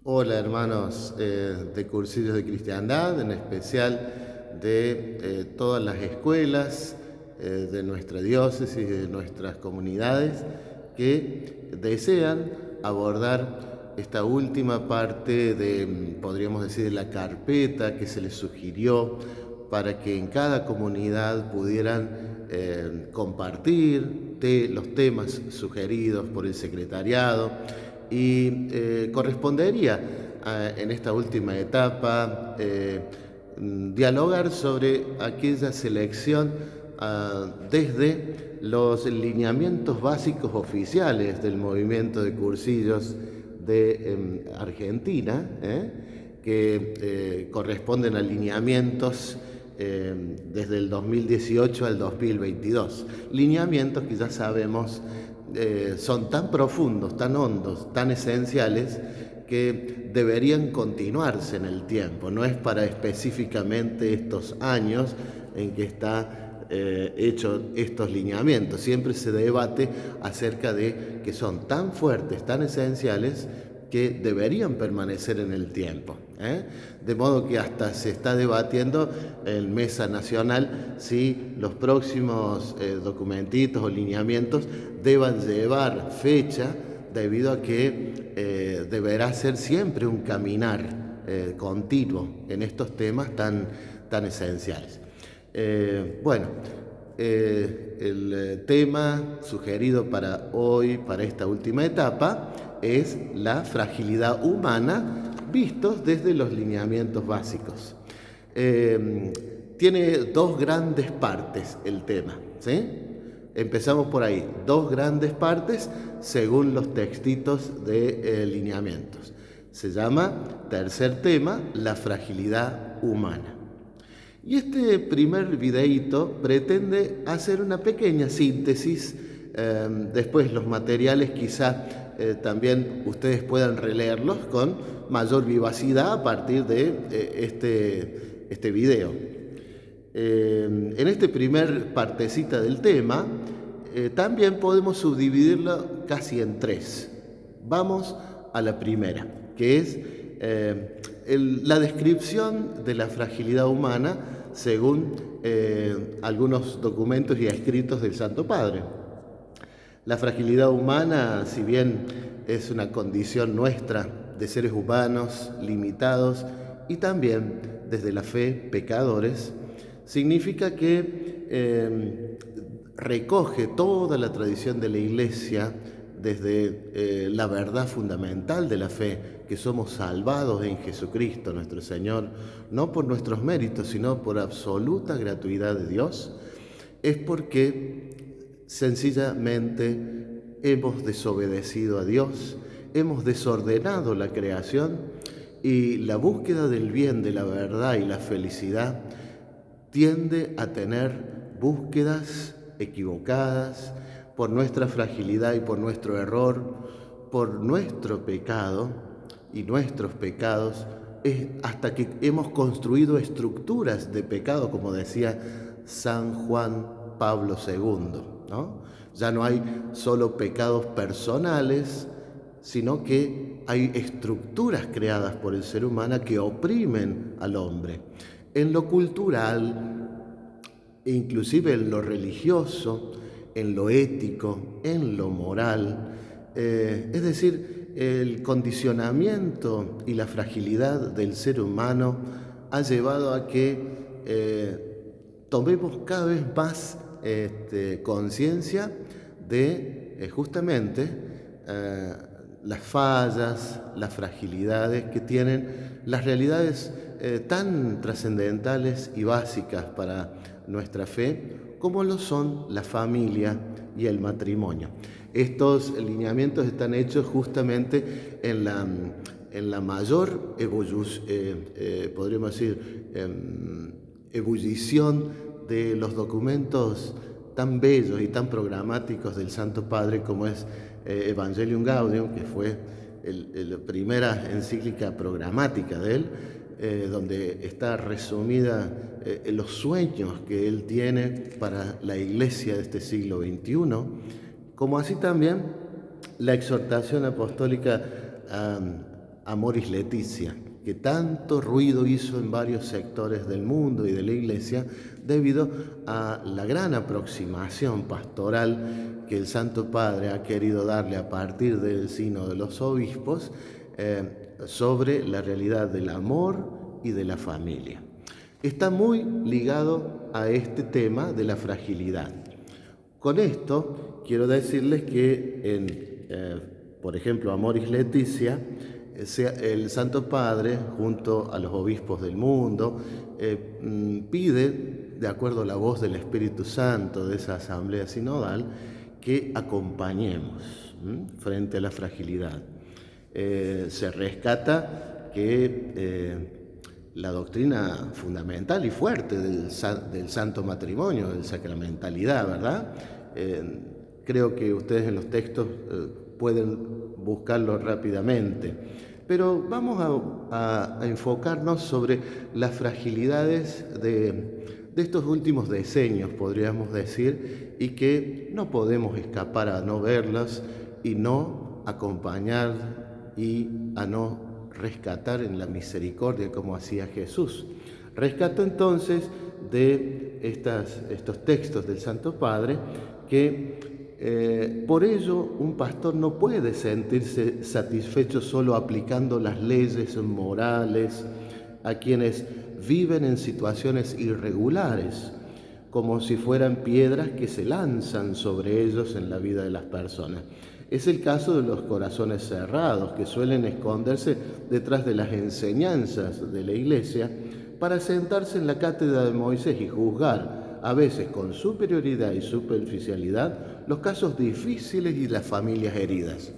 Hola hermanos de Cursillos de Cristiandad, en especial de todas las escuelas de nuestra diócesis, de nuestras comunidades, que desean abordar esta última parte de, podríamos decir, de la carpeta que se les sugirió para que en cada comunidad pudieran compartir los temas sugeridos por el secretariado y correspondería en esta última etapa dialogar sobre aquella selección desde los lineamientos básicos oficiales del movimiento de cursillos de Argentina, que corresponden a lineamientos desde el 2018 al 2022. Lineamientos que ya sabemos son tan profundos, tan hondos, tan esenciales, que deberían continuarse en el tiempo. No es para específicamente estos años en que está hecho estos lineamientos. Siempre se debate acerca de que son tan fuertes, tan esenciales, que deberían permanecer en el tiempo. De modo que hasta se está debatiendo en Mesa Nacional si los próximos documentitos o lineamientos deban llevar fecha, debido a que deberá ser siempre un caminar continuo en estos temas tan esenciales. El tema sugerido para hoy, para esta última etapa, es la fragilidad humana vistos desde los lineamientos básicos. Tiene dos grandes partes el tema, ¿sí? Empezamos por ahí, dos grandes partes según los textitos de lineamientos. Se llama, tercer tema, la fragilidad humana. Y este primer videíto pretende hacer una pequeña síntesis. Después los materiales quizá también ustedes puedan releerlos con mayor vivacidad a partir de este video. En esta primer partecita del tema también podemos subdividirlo casi en tres. Vamos a la primera, que es la descripción de la fragilidad humana según algunos documentos y escritos del Santo Padre. La fragilidad humana, si bien es una condición nuestra de seres humanos limitados y también desde la fe pecadores, significa que recoge toda la tradición de la Iglesia desde la verdad fundamental de la fe, que somos salvados en Jesucristo nuestro Señor, no por nuestros méritos, sino por absoluta gratuidad de Dios. Es porque sencillamente hemos desobedecido a Dios, hemos desordenado la creación, y la búsqueda del bien, de la verdad y la felicidad tiende a tener búsquedas equivocadas por nuestra fragilidad y por nuestro error, por nuestro pecado y nuestros pecados, hasta que hemos construido estructuras de pecado, como decía San Juan Pablo II, ¿no? Ya no hay solo pecados personales, sino que hay estructuras creadas por el ser humano que oprimen al hombre. En lo cultural, e inclusive en lo religioso, en lo ético, en lo moral, es decir, el condicionamiento y la fragilidad del ser humano ha llevado a que tomemos cada vez más conciencia de justamente las fallas, las fragilidades que tienen las realidades tan trascendentales y básicas para nuestra fe, como lo son la familia y el matrimonio. Estos lineamientos están hechos justamente en la mayor podríamos decir, ebullición de los documentos tan bellos y tan programáticos del Santo Padre, como es Evangelium Gaudium, que fue la primera encíclica programática de él, donde está resumida los sueños que él tiene para la Iglesia de este siglo XXI, como así también la exhortación apostólica Amoris Laetitia, que tanto ruido hizo en varios sectores del mundo y de la Iglesia debido a la gran aproximación pastoral que el Santo Padre ha querido darle a partir del Sínodo de los Obispos sobre la realidad del amor y de la familia. Está muy ligado a este tema de la fragilidad. Con esto quiero decirles que por ejemplo, Amoris Laetitia, el Santo Padre, junto a los obispos del mundo, pide, de acuerdo a la voz del Espíritu Santo de esa asamblea sinodal, que acompañemos frente a la fragilidad. Se rescata que la doctrina fundamental y fuerte del santo matrimonio, de la sacramentalidad, ¿verdad? Creo que ustedes en los textos pueden buscarlo rápidamente. Pero vamos a enfocarnos sobre las fragilidades de estos últimos decenios, podríamos decir, y que no podemos escapar a no verlas y no acompañar y a no rescatar en la misericordia como hacía Jesús. Rescato entonces de estos textos del Santo Padre que por ello un pastor no puede sentirse satisfecho solo aplicando las leyes morales a quienes viven en situaciones irregulares, como si fueran piedras que se lanzan sobre ellos en la vida de las personas. Es el caso de los corazones cerrados, que suelen esconderse detrás de las enseñanzas de la Iglesia para sentarse en la cátedra de Moisés y juzgar, a veces con superioridad y superficialidad, los casos difíciles y las familias heridas.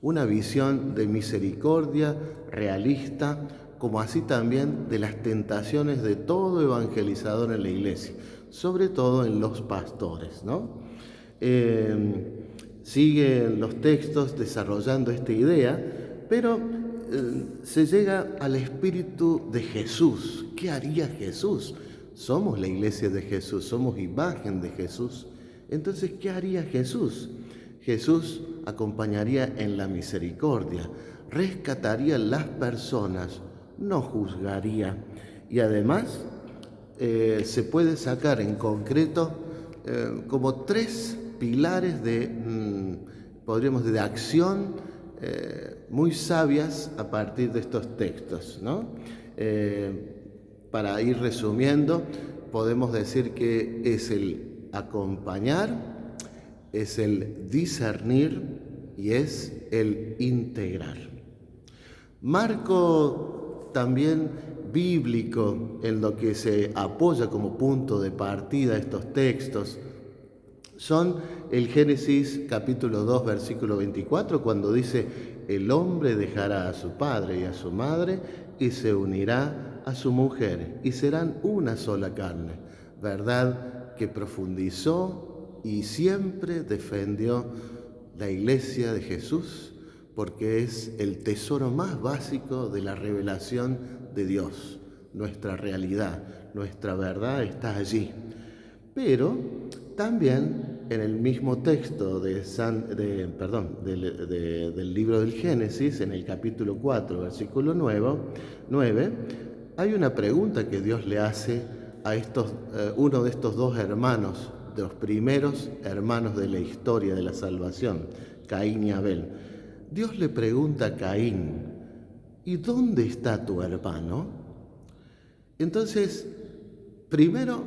Una visión de misericordia realista, como así también de las tentaciones de todo evangelizador en la Iglesia, sobre todo en los pastores, ¿no? Siguen los textos desarrollando esta idea, pero se llega al espíritu de Jesús. ¿Qué haría Jesús? Somos la iglesia de Jesús, somos imagen de Jesús. Entonces, ¿qué haría Jesús? Jesús acompañaría en la misericordia, rescataría las personas, no juzgaría. Y además se puede sacar en concreto como tres pilares podríamos decir, de acción muy sabias a partir de estos textos, ¿no? Para ir resumiendo, podemos decir que es el acompañar, es el discernir y es el integrar. Marco también bíblico en lo que se apoya como punto de partida estos textos son el Génesis capítulo 2 versículo 24, cuando dice: el hombre dejará a su padre y a su madre y se unirá a su mujer y serán una sola carne. Verdad que profundizó y siempre defendió la Iglesia de Jesús, porque es el tesoro más básico de la revelación de Dios. Nuestra realidad, nuestra verdad está allí. Pero también en el mismo texto del libro del Génesis, en el capítulo 4, versículo 9, hay una pregunta que Dios le hace a uno de estos dos hermanos, de los primeros hermanos de la historia de la salvación, Caín y Abel. Dios le pregunta a Caín: ¿y dónde está tu hermano? Entonces, primero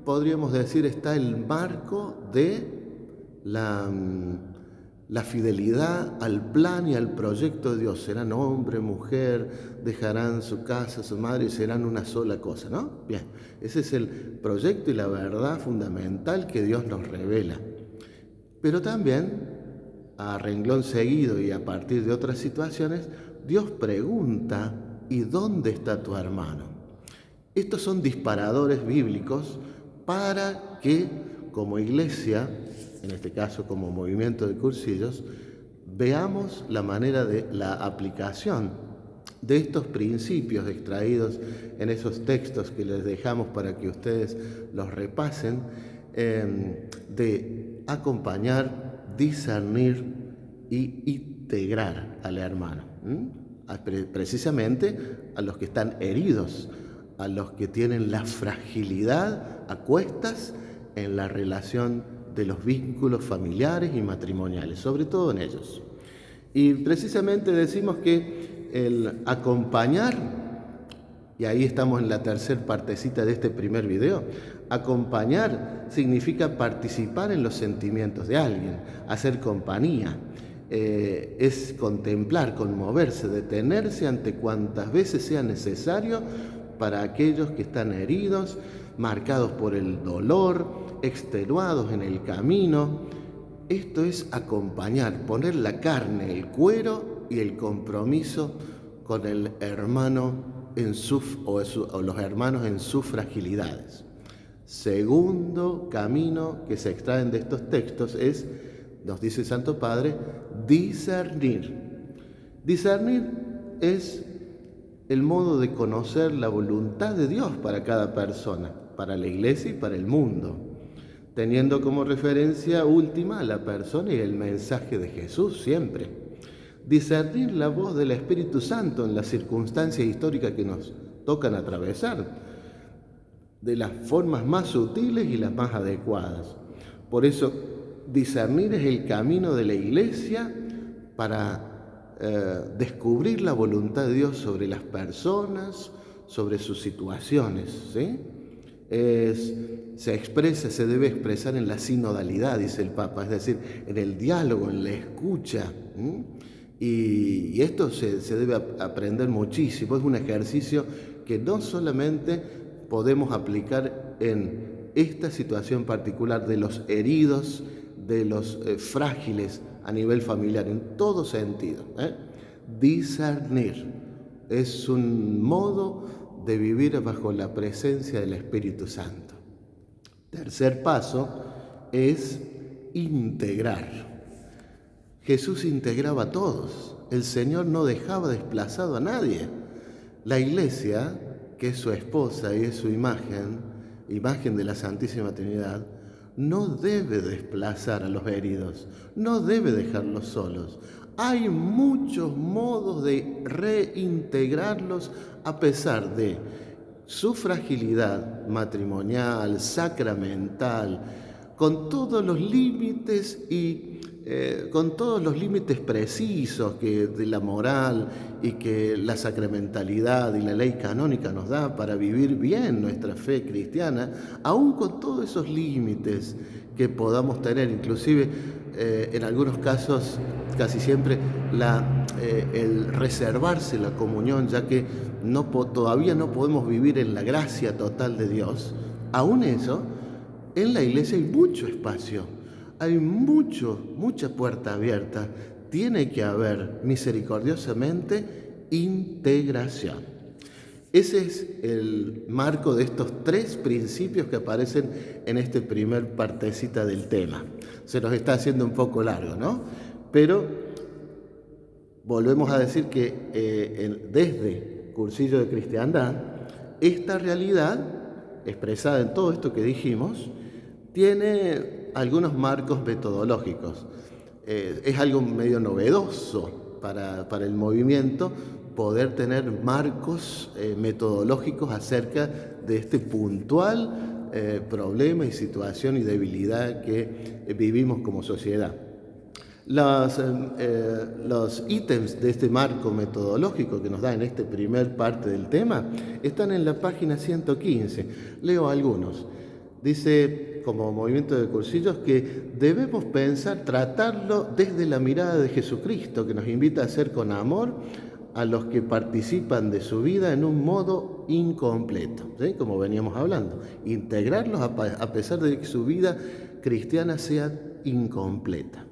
podríamos decir está el marco de la fidelidad al plan y al proyecto de Dios. Serán hombre, mujer, dejarán su casa, su madre y serán una sola cosa, ¿no? Bien, ese es el proyecto y la verdad fundamental que Dios nos revela. Pero también, a renglón seguido y a partir de otras situaciones, Dios pregunta: ¿y dónde está tu hermano? Estos son disparadores bíblicos para que, como iglesia, en este caso como movimiento de cursillos, veamos la manera de la aplicación de estos principios extraídos en esos textos que les dejamos para que ustedes los repasen, de acompañar, discernir y integrar al hermano. precisamente a los que están heridos, a los que tienen la fragilidad a cuestas en la relación de los vínculos familiares y matrimoniales, sobre todo en ellos. Y precisamente decimos que el acompañar, y ahí estamos en la tercera partecita de este primer video, acompañar significa participar en los sentimientos de alguien, hacer compañía, es contemplar, conmoverse, detenerse ante cuantas veces sea necesario para aquellos que están heridos, marcados por el dolor, extenuados en el camino. Esto es acompañar, poner la carne, el cuero y el compromiso con el hermano o los hermanos en sus fragilidades. Segundo camino que se extraen de estos textos es, nos dice el Santo Padre, discernir. Discernir es el modo de conocer la voluntad de Dios para cada persona, para la Iglesia y para el mundo, teniendo como referencia última a la persona y el mensaje de Jesús siempre. Discernir la voz del Espíritu Santo en las circunstancias históricas que nos tocan atravesar, de las formas más sutiles y las más adecuadas. Por eso, discernir es el camino de la Iglesia para descubrir la voluntad de Dios sobre las personas, sobre sus situaciones, ¿sí? Se debe expresar en la sinodalidad, dice el Papa, es decir, en el diálogo, en la escucha. Y esto se debe aprender muchísimo. Es un ejercicio que no solamente podemos aplicar en esta situación particular de los heridos, de los frágiles a nivel familiar, en todo sentido. Discernir es un modo de vivir bajo la presencia del Espíritu Santo. Tercer paso es integrar. Jesús integraba a todos. El Señor no dejaba desplazado a nadie. La Iglesia, que es su esposa y es su imagen de la Santísima Trinidad, no debe desplazar a los heridos, no debe dejarlos solos. Hay muchos modos de reintegrarlos a pesar de su fragilidad matrimonial, sacramental, con todos los límites precisos de la moral y que la sacramentalidad y la ley canónica nos da para vivir bien nuestra fe cristiana, aún con todos esos límites que podamos tener, inclusive en algunos casos, casi siempre, el reservarse la comunión, ya que todavía no podemos vivir en la gracia total de Dios. Aún eso, en la Iglesia hay mucho espacio, hay mucha puerta abierta. Tiene que haber, misericordiosamente, integración. Ese es el marco de estos tres principios que aparecen en esta primer partecita del tema. Se nos está haciendo un poco largo, ¿no? Pero volvemos a decir que desde Cursillo de Cristiandad, esta realidad, expresada en todo esto que dijimos, tiene algunos marcos metodológicos. Es algo medio novedoso para el movimiento poder tener marcos metodológicos acerca de este puntual problema y situación y debilidad que vivimos como sociedad. Los ítems de este marco metodológico que nos da en esta primer parte del tema están en la página 115. Leo algunos. Dice, como movimiento de cursillos, que debemos tratarlo desde la mirada de Jesucristo, que nos invita a hacer con amor a los que participan de su vida en un modo incompleto, ¿sí? Como veníamos hablando, integrarlos a pesar de que su vida cristiana sea incompleta.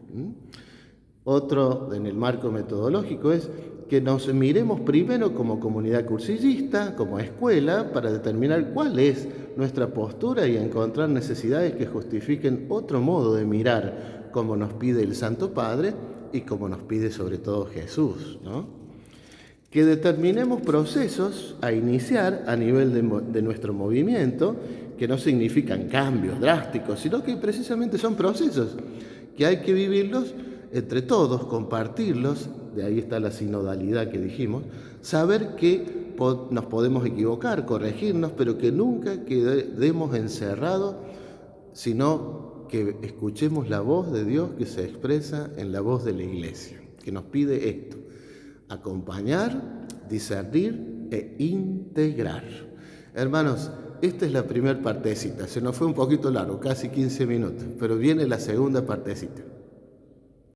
Otro en el marco metodológico es que nos miremos primero como comunidad cursillista, como escuela, para determinar cuál es nuestra postura y encontrar necesidades que justifiquen otro modo de mirar, como nos pide el Santo Padre y como nos pide sobre todo Jesús, ¿no? Que determinemos procesos a iniciar a nivel de nuestro movimiento, que no significan cambios drásticos, sino que precisamente son procesos que hay que vivirlos entre todos, compartirlos, de ahí está la sinodalidad que dijimos, saber que nos podemos equivocar, corregirnos, pero que nunca quedemos encerrados, sino que escuchemos la voz de Dios que se expresa en la voz de la Iglesia, que nos pide esto: acompañar, discernir e integrar. Hermanos, esta es la primera partecita. Se nos fue un poquito largo, casi 15 minutos, pero viene la segunda partecita.